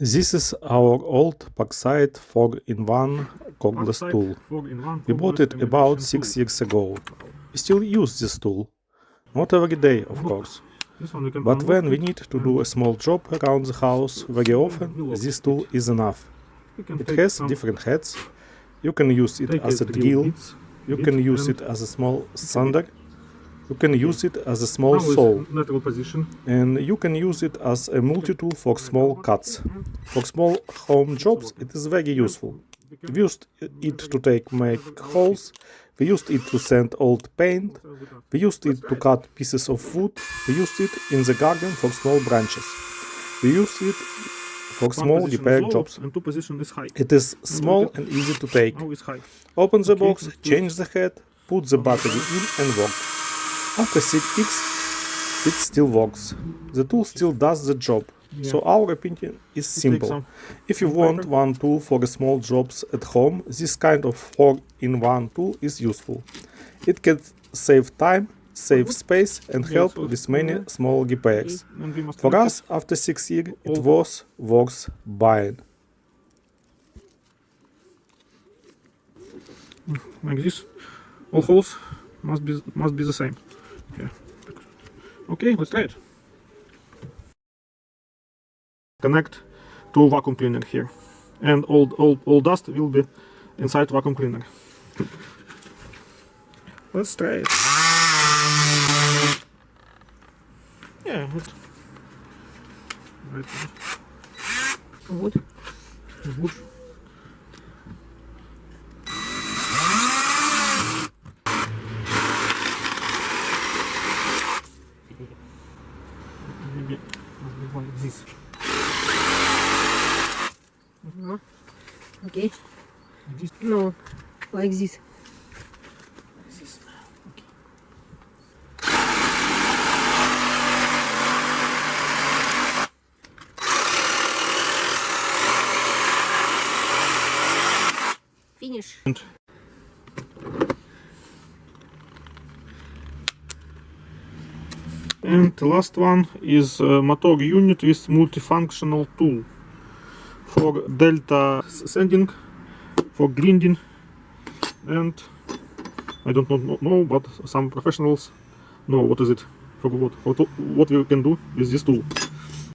This is our old Parkside 4-in-1 cordless tool. We bought it about 6 years ago. We still use this tool. Not every day, of course. But when we need to do a small job around the house, very often this tool is enough. It has different heads. You can use it as a drill, you can use it as a small sander, you can use it as a small saw, and you can use it as a multi-tool for small cuts. For small home jobs it is very useful. We used it to make holes, we used it to sand old paint, we used it to cut pieces of wood, we used it in the garden for small branches. We used it for small repair jobs. It is small and easy to take. Open the box, change the head, put the battery in and work. After 6 weeks, it still works. The tool still does the job. So our opinion is simple. If you want one tool for small jobs at home, this kind of 4-in-1 tool is useful. It can save time, save space and help with many small repairs. For us, after 6 years, it was worth buying. Like this, all holes must be the same. Okay, let's try it. Connect to vacuum cleaner here, and all dust will be inside vacuum cleaner. Let's try it. Yeah, right. Вот. Wood. Maybe like this. Okay. This. No, like this. This. Okay. Finish. And the last one is a motor unit with multifunctional tool for delta sanding, for grinding, and I don't know, but some professionals know what is it, for what we can do with this tool.